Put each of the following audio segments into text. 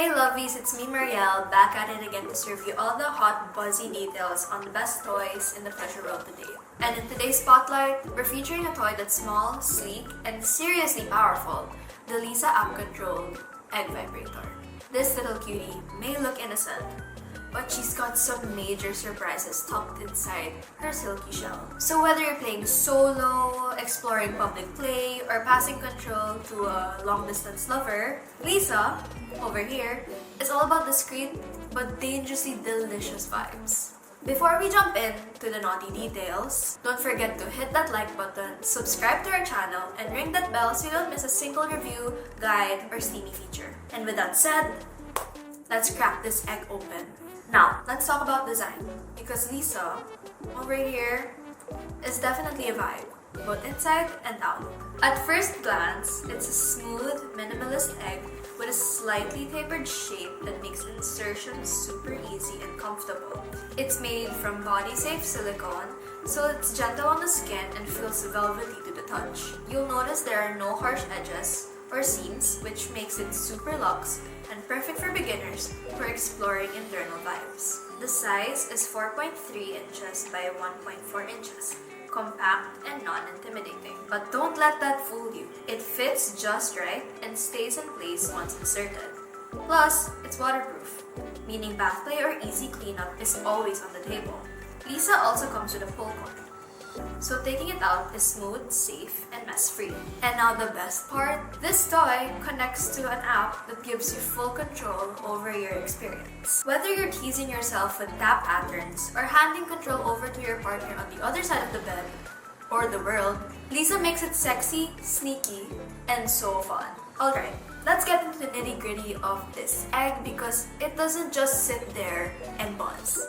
Hey lovies, it's me Marielle, back at it again to serve you all the hot, buzzy details on the best toys in the pleasure world today. And in today's spotlight, we're featuring a toy that's small, sleek, and seriously powerful, the Lisa App-Controlled Egg Vibrator. This little cutie may look innocent, but she's got some major surprises tucked inside her silky shell. So whether you're playing solo, exploring public play, or passing control to a long-distance lover, Lisa, over here, is all about discreet but dangerously delicious vibes. Before we jump into the naughty details, don't forget to hit that like button, subscribe to our channel, and ring that bell so you don't miss a single review, guide, or steamy feature. And with that said, let's crack this egg open. Now, let's talk about design, because Lisa, over here, is definitely a vibe, both inside and out. At first glance, it's a smooth, minimalist egg with a slightly tapered shape that makes insertion super easy and comfortable. It's made from body-safe silicone, so it's gentle on the skin and feels velvety to the touch. You'll notice there are no harsh edges or seams, which makes it super luxe and perfect for beginners who are exploring internal vibes. The size is 4.3 inches by 1.4 inches, compact and non-intimidating. But don't let that fool you. It fits just right and stays in place once inserted. Plus, it's waterproof, meaning bath play or easy cleanup is always on the table. Lisa also comes with a pull cord, so taking it out is smooth, safe, and mess-free. And now the best part, this toy connects to an app that gives you full control over your experience. Whether you're teasing yourself with tap patterns or handing control over to your partner on the other side of the bed, or the world, Lisa makes it sexy, sneaky, and so fun. Alright, let's get into the nitty-gritty of this egg because it doesn't just sit there and buzz.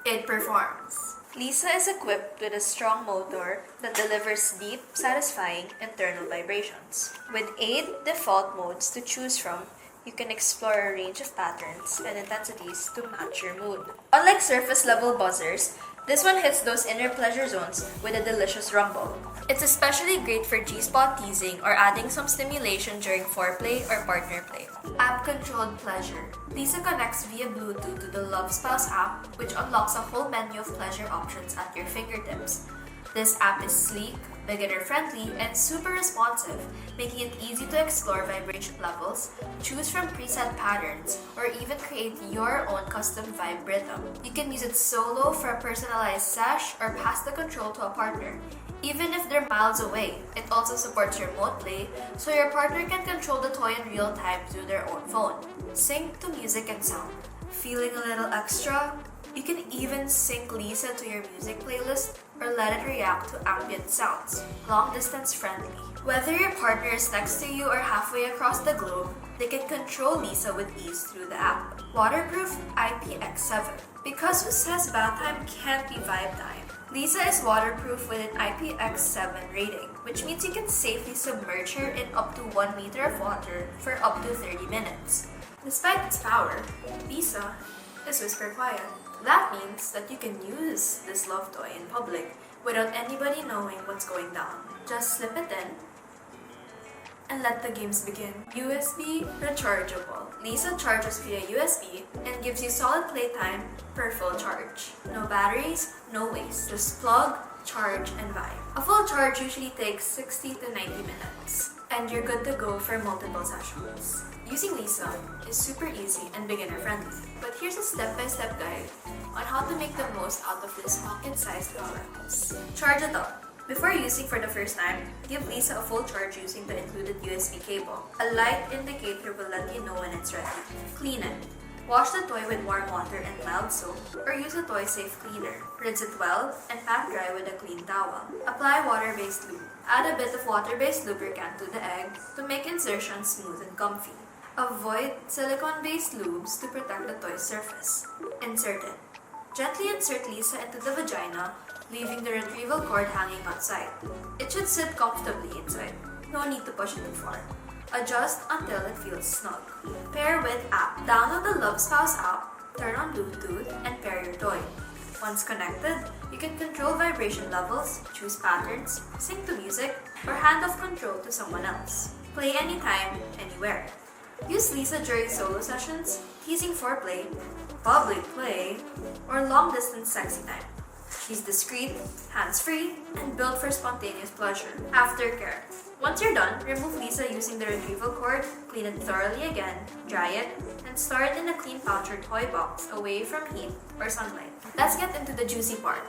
It performs. Lisa is equipped with a strong motor that delivers deep, satisfying internal vibrations. With 8 default modes to choose from, you can explore a range of patterns and intensities to match your mood. Unlike surface-level buzzers, this one hits those inner pleasure zones with a delicious rumble. It's especially great for G-spot teasing or adding some stimulation during foreplay or partner play. App-controlled pleasure. Lisa connects via Bluetooth to the Love Spouse app, which unlocks a whole menu of pleasure options at your fingertips. This app is sleek, beginner-friendly, and super responsive, making it easy to explore vibration levels, choose from preset patterns, or even create your own custom vibe rhythm. You can use it solo for a personalized sesh or pass the control to a partner. Even if they're miles away, it also supports remote play, so your partner can control the toy in real time through their own phone. Sync to music and sound. Feeling a little extra? You can even sync Lisa to your music playlist or let it react to ambient sounds. Long distance friendly. Whether your partner is next to you or halfway across the globe, they can control Lisa with ease through the app. Waterproof IPX7. Because who says bath time can't be vibe time? Lisa is waterproof with an IPX7 rating, which means you can safely submerge her in up to 1 meter of water for up to 30 minutes. Despite its power, Lisa is whisper quiet. That means that you can use this love toy in public without anybody knowing what's going down. Just slip it in and let the games begin. USB rechargeable. Lisa charges via USB and gives you solid playtime per full charge. No batteries, no waste. Just plug, charge, and vibe. A full charge usually takes 60 to 90 minutes, and you're good to go for multiple sessions. Using Lisa is super easy and beginner-friendly. But here's a step-by-step guide on how to make the most out of this pocket-sized powerhouse. Charge it up. Before using for the first time, give Lisa a full charge using the included USB cable. A light indicator will let you know when it's ready. Clean it. Wash the toy with warm water and mild soap, or use a toy safe cleaner. Rinse it well and pat dry with a clean towel. Apply water-based lube. Add a bit of water-based lubricant to the egg to make insertion smooth and comfy. Avoid silicone-based lubes to protect the toy's surface. Insert it. Gently insert Lisa into the vagina, leaving the retrieval cord hanging outside. It should sit comfortably inside. No need to push it too far. Adjust until it feels snug. Pair with app. Download the Love Spouse app, turn on Bluetooth, and pair your toy. Once connected, you can control vibration levels, choose patterns, sync to music, or hand off control to someone else. Play anytime, anywhere. Use Lisa during solo sessions, teasing foreplay, public play, or long-distance sexy time. She's discreet, hands-free, and built for spontaneous pleasure. Aftercare. Once you're done, remove Lisa using the retrieval cord, clean it thoroughly again, dry it, and store it in a clean pouch or toy box away from heat or sunlight. Let's get into the juicy part.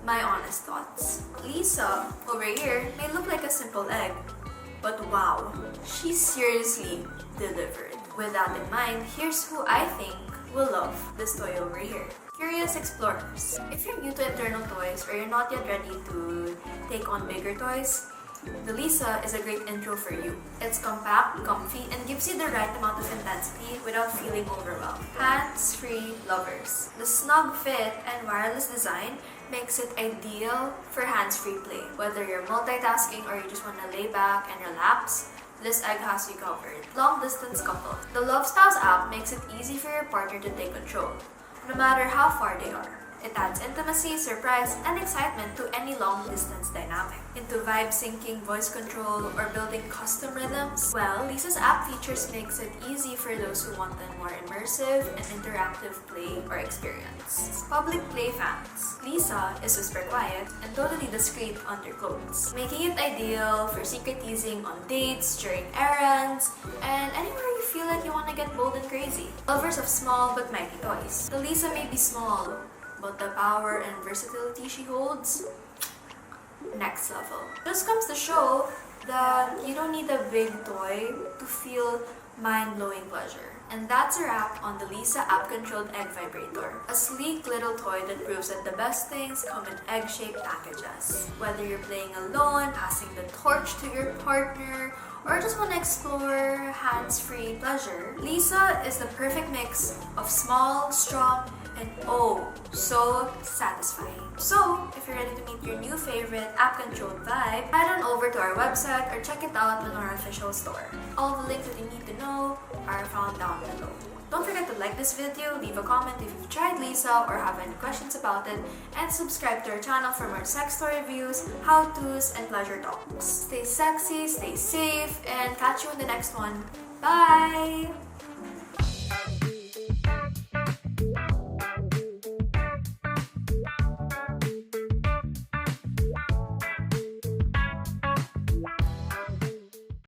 My honest thoughts. Lisa, over here, may look like a simple egg, but wow, she seriously delivered. With that in mind, here's who I think will love this toy over here. Curious explorers. If you're new to internal toys or you're not yet ready to take on bigger toys, the Lisa is a great intro for you. It's compact, comfy, and gives you the right amount of intensity without feeling overwhelmed. Hands-free lovers. The snug fit and wireless design makes it ideal for hands-free play. Whether you're multitasking or you just want to lay back and relax, this egg has you covered. Long-distance couple. The Love Styles app makes it easy for your partner to take control, no matter how far they are. It adds intimacy, surprise, and excitement to any long-distance dynamic. Into vibe syncing, voice control, or building custom rhythms? Well, Lisa's app features makes it easy for those who want a more immersive and interactive play or experience. Public play fans. Lisa is super quiet and totally discreet under clothes, making it ideal for secret teasing on dates, during errands, and anywhere you feel like you want to get bold and crazy. Lovers of small but mighty toys. The Lisa may be small, but the power and versatility she holds, next level. Just comes to show that you don't need a big toy to feel mind-blowing pleasure. And that's a wrap on the Lisa App-Controlled Egg Vibrator, a sleek little toy that proves that the best things come in egg-shaped packages. Whether you're playing alone, passing the torch to your partner, or just want to explore hands-free pleasure, Lisa is the perfect mix of small, strong, and oh, so satisfying. So, if you're ready to meet your new favorite app-controlled vibe, head on over to our website or check it out on our official store. All the links that you need to know are found down below. Don't forget to like this video, leave a comment if you've tried Lisa or have any questions about it, and subscribe to our channel for more sex toy reviews, how-tos, and pleasure talks. Stay sexy, stay safe, and catch you in the next one. Bye!